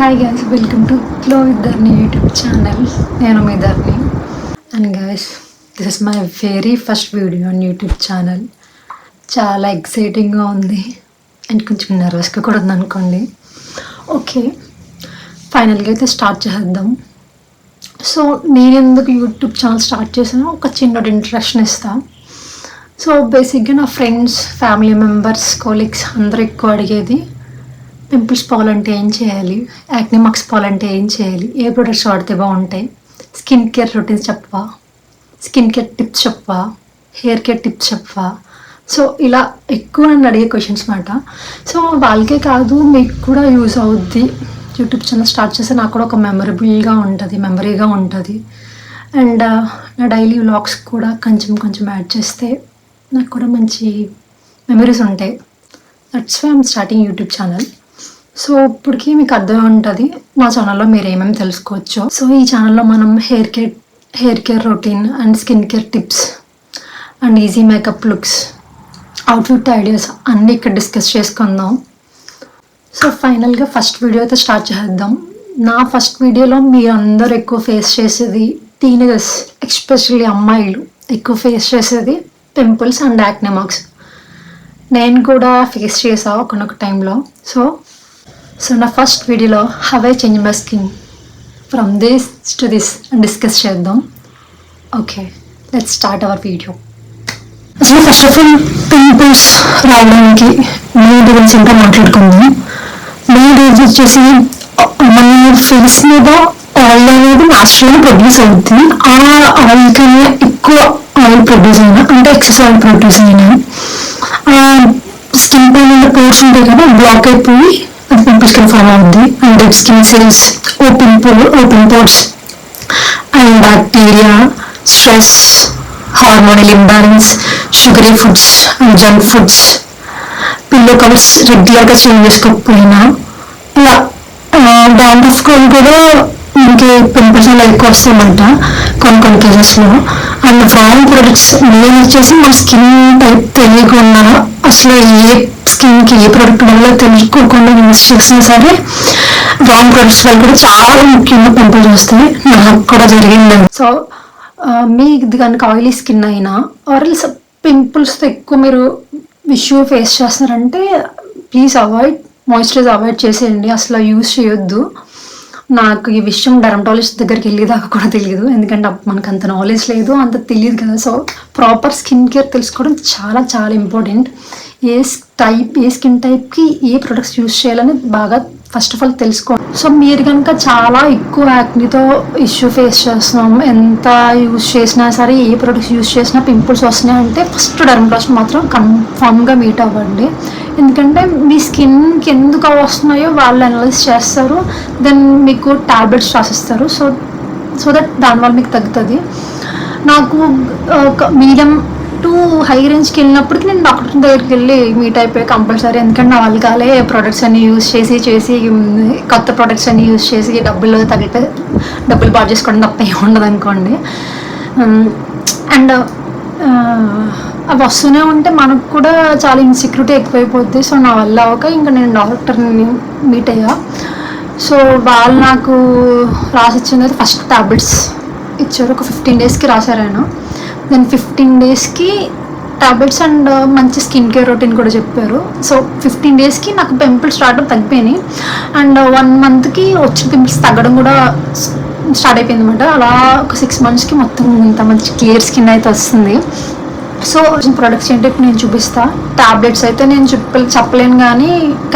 Hi guys, welcome to glow with Dharni YouTube channel. నేను మీ Dharni. And guys, this is my very first video on YouTube channel. చాలా ఎక్సైటింగ్గా ఉంది and కొంచెం నర్వస్గా కూడా ఉంది అనుకోండి. ఓకే, ఫైనల్గా అయితే స్టార్ట్ చేద్దాం. సో నేను ఎందుకు యూట్యూబ్ ఛానల్ స్టార్ట్ చేశానో ఒక చిన్న ఇంట్రడక్షన్ ఇస్తాను. సో బేసిక్గా నా ఫ్రెండ్స్, ఫ్యామిలీ మెంబర్స్, కొలీగ్స్ అందరూ ఎక్కువ అడిగేది పింపుల్స్ పోవాలంటే ఏం చేయాలి, యాక్నే మార్క్స్ పోవాలంటే ఏం చేయాలి, ఏ ప్రొడక్ట్స్ వాడితే బాగుంటాయి, స్కిన్ కేర్ రొటీన్స్ చెప్పవా, స్కిన్ కేర్ టిప్స్ చెప్పవా, హెయిర్ కేర్ టిప్స్ చెప్పవా. సో ఇలా ఎక్కువ నన్ను అడిగే క్వశ్చన్స్ మాట. సో వాళ్ళకే కాదు, మీకు కూడా యూజ్ అవుద్ది. యూట్యూబ్ ఛానల్ స్టార్ట్ చేస్తే నాకు కూడా ఒక మెమరీగా ఉంటుంది. అండ్ నా డైలీ వ్లాగ్స్ కూడా కొంచెం యాడ్ చేస్తే నాకు కూడా మంచి మెమరీస్ ఉంటాయి. That's why I'm starting YouTube channel. So ఇప్పటికీ మీకు అర్థం ఉంటుంది నా ఛానల్లో మీరు ఏమేమి తెలుసుకోవచ్చు. సో ఈ ఛానల్లో మనం hair care routine and skin care tips and easy makeup looks, outfit ideas అన్నీ ఇక్కడ డిస్కస్ చేసుకుందాం. సో ఫైనల్గా ఫస్ట్ వీడియో అయితే స్టార్ట్ చేద్దాం. నా ఫస్ట్ వీడియోలో మీరు అందరూ ఎక్కువ ఫేస్ చేసేది, టీనేజర్స్ ఎస్పెషల్లీ అమ్మాయిలు ఎక్కువ ఫేస్ చేసేది పింపుల్స్ అండ్ యాక్నే మార్క్స్. నేను కూడా ఫేస్ చేసా ఒకనొక టైంలో. సో నా ఫస్ట్ వీడియోలో how I change my skin from this to this అని డిస్కస్ చేద్దాం. Okay, let's start our video. అసలు ఫస్ట్ ఆఫ్ ఆల్ పింపుల్స్ రావడానికి మెయిన్ రీజన్స్ ఇంకా మాట్లాడుకుందాం. మెయిన్ రీజన్ వచ్చేసి మన ఫేస్ మీద ఆయిల్ అనేది న్యాచురల్గా ప్రొడ్యూస్ అవుతుంది. ఆ ఆయిల్ కన్నా ఎక్కువ ఆయిల్ ప్రొడ్యూస్ అయినా, అంటే ఎక్సెస్ ఆయిల్ ప్రొడ్యూస్ అయినా స్కిన్ పైన పోర్స్ ఉంటాయి కదా, బ్లాక్ అయిపోయి అది పింపుల్స్ కింద ఫామ్ అవుద్ది. And dead skin cells, open pores and bacteria, stress, hormonal imbalance, sugary foods and junk foods, pillow covers రెగ్యులర్గా చేంజ్ చేసుకోకపోయినా, ఇలా డాండ్రఫ్ కూడా మనకి పింపుల్స్ అలా ఎక్కువ వస్తాయన్నమాట కొన్ని కేసెస్లో. అండ్ రాంగ్ ప్రొడక్ట్స్ మెయిన్ వచ్చేసి మన స్కిన్ టైప్ తెలియకుండా, అసలు ఏ స్కిన్కి ఏ ప్రోడక్ట్ వల్ల తెలుసుకోకుండా యూజ్ చేసినా సరే రాంగ్ ప్రొడక్ట్స్ వల్ల కూడా చాలా ముఖ్యంగా పింపుల్స్ వస్తాయి. నాకు కూడా జరిగిందండి. సో మీకు కనుక ఆయిలీ స్కిన్ అయినా ఆర్ఎల్స్ పింపుల్స్తో ఎక్కువ మీరు ఇష్యూ ఫేస్ చేస్తున్నారంటే ప్లీజ్ మాయిశ్చరైజ్ అవాయిడ్ చేసేయండి, అసలు యూజ్ చేయొద్దు. నాకు ఈ విషయం డెర్మటాలజిస్ట్ దగ్గరికి వెళ్ళేదాకా కూడా తెలియదు, ఎందుకంటే మనకు అంత నాలెడ్జ్ లేదు, అంత తెలియదు కదా. సో ప్రాపర్ స్కిన్ కేర్ తెలుసుకోవడం చాలా చాలా ఇంపార్టెంట్. ఏ స్కిన్ టైప్కి ఏ ప్రొడక్ట్స్ యూజ్ చేయాలని బాగా ఫస్ట్ ఆఫ్ ఆల్ తెలుసుకోండి. సో మీరు కనుక చాలా ఎక్కువ యాక్నీతో ఇష్యూ ఫేస్ చేస్తున్నాం, ఎంత యూజ్ చేసినా సరే ఏ ప్రొడక్ట్స్ యూజ్ చేసినా పింపుల్స్ వస్తున్నాయంటే ఫస్ట్ డెర్మటాలజిస్ట్ మాత్రం కన్ఫామ్గా మీట్ అవ్వండి. ఎందుకంటే మీ స్కిన్కి ఎందుకు వస్తున్నాయో వాళ్ళు అనలైజ్ చేస్తారు, దెన్ మీకు టాబ్లెట్స్ రాసిస్తారు. సో దట్ దానివల్ల మీకు తగ్గుతుంది. నాకు మీడియం టు హై రేంజ్కి వెళ్ళినప్పటికీ నేను డాక్టర్ దగ్గరికి వెళ్ళి మీట్ అయిపోయి కంపల్సరీ, ఎందుకంటే నా వాళ్ళు కాలే ప్రొడక్ట్స్ అన్ని యూజ్ చేసి కొత్త ప్రొడక్ట్స్ అన్ని యూజ్ చేసి డబ్బులు పాటు చేసుకోవడం తప్ప ఏమి ఉండదు అనుకోండి. అండ్ అవి వస్తూనే ఉంటే మనకు కూడా చాలా ఇన్సెక్యూరిటీ ఎక్కువైపోద్ది. సో నా వల్ల ఇంకా నేను డాక్టర్ని మీట్ అయ్యా. సో వాళ్ళు నాకు రాసిచ్చింది అయితే ఫస్ట్ టాబ్లెట్స్ ఇచ్చారు, ఒక 15 డేస్కి రాశారు ఆయన. దెన్ 15 డేస్కి టాబ్లెట్స్ అండ్ మంచి స్కిన్ కేర్ రొటీన్ కూడా చెప్పారు. సో 15 డేస్కి నాకు పింపుల్స్ రావడం తగ్గిపోయినాయి. అండ్ 1 మంత్కి వచ్చిన పింపుల్స్ తగ్గడం కూడా స్టార్ట్ అయిపోయింది అనమాట. అలా ఒక 6 మంత్స్కి మొత్తం ఇంత మంచి క్లియర్ స్కిన్ అయితే వస్తుంది. సో ప్రొడక్ట్స్ ఏంటి నేను చూపిస్తా. టాబ్లెట్స్ అయితే నేను చెప్పలేను,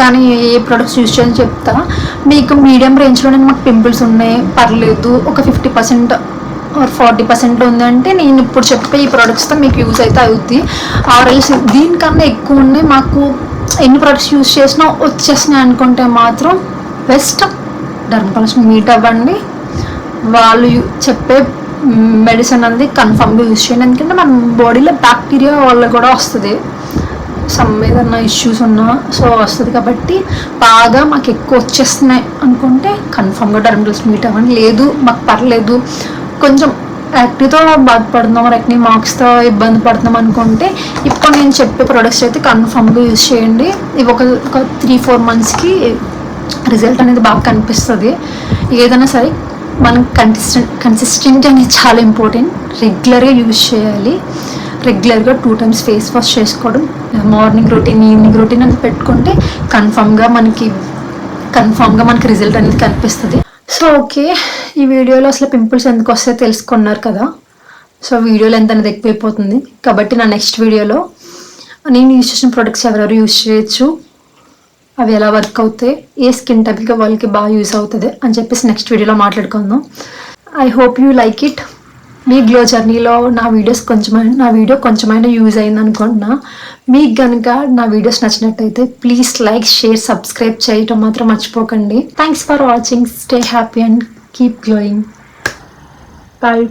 కానీ ఏ ప్రొడక్ట్స్ యూజ్ చేయాలని చెప్తా. మీకు మీడియం రేంజ్లోనే మాకు పింపుల్స్ ఉన్నాయి, పర్లేదు, ఒక 50% ఆర్ 40% ఉందంటే నేను ఇప్పుడు చెప్పే ఈ ప్రొడక్ట్స్తో మీకు యూజ్ అయితే అవుద్ది. ఆర్ఎల్స్ దీనికన్నా ఎక్కువ ఉన్నాయి, మాకు ఎన్ని ప్రొడక్ట్స్ యూజ్ చేసినా వచ్చేసినాయి అనుకుంటే మాత్రం బెస్ట్ డెర్మటాలజిస్ట్ మీట్ అవ్వండి. వాళ్ళు చెప్పే మెడిసిన్ అనేది కన్ఫామ్గా యూజ్ చేయండి. ఎందుకంటే మన బాడీలో బ్యాక్టీరియా వల్ల కూడా వస్తుంది, ఏదన్నా ఇష్యూస్ ఉన్నా సో వస్తుంది. కాబట్టి బాగా మాకు ఎక్కువ వచ్చేస్తున్నాయి అనుకుంటే కన్ఫామ్గా డెర్మటాలజిస్ట్ మీట్ అవ్వండి. లేదు మాకు పర్లేదు, కొంచెం యాక్నీతో బాధపడుతున్నాం, యాక్నీ మార్క్స్తో ఇబ్బంది పడుతున్నాం అనుకుంటే ఇప్పుడు నేను చెప్పే ప్రొడక్ట్స్ అయితే కన్ఫామ్గా యూజ్ చేయండి. ఇవి ఒక 3-4 మంత్స్కి రిజల్ట్ అనేది బాగా కనిపిస్తుంది. ఏదైనా సరే మనం కన్సిస్టెంట్ అనేది చాలా ఇంపార్టెంట్. రెగ్యులర్గా యూజ్ చేయాలి. రెగ్యులర్గా 2 times ఫేస్ వాష్ చేసుకోవడం, మార్నింగ్ రొటీన్ ఈవినింగ్ రొటీన్ అనేది పెట్టుకుంటే కన్ఫామ్గా మనకి రిజల్ట్ అనేది కనిపిస్తుంది. సో ఓకే, ఈ వీడియోలో అసలు పింపుల్స్ ఎందుకు వస్తాయో తెలుసుకున్నారు కదా. సో వీడియో లెంత్ అనేది ఎక్కువైపోతుంది కాబట్టి నా నెక్స్ట్ వీడియోలో నేను యూజ్ చేసిన ప్రొడక్ట్స్ ఎవరెవరు యూజ్ చేయొచ్చు, అవి ఎలా వర్క్ అవుతాయి, ఏ స్కిన్ టైప్కి వాళ్ళకి బాగా యూస్ అవుతుంది అని చెప్పేసి నెక్స్ట్ వీడియోలో మాట్లాడుకుందాం. I hope you like it. Me glow జర్నీలో నా వీడియో కొంచెమైనా యూజ్ అయింది అనుకుంటున్నా. మీకు కనుక నా వీడియోస్ నచ్చినట్టయితే ప్లీజ్ లైక్, షేర్, సబ్స్క్రైబ్ చేయటం మాత్రం మర్చిపోకండి. Thanks for watching. Stay happy and keep glowing. Bye.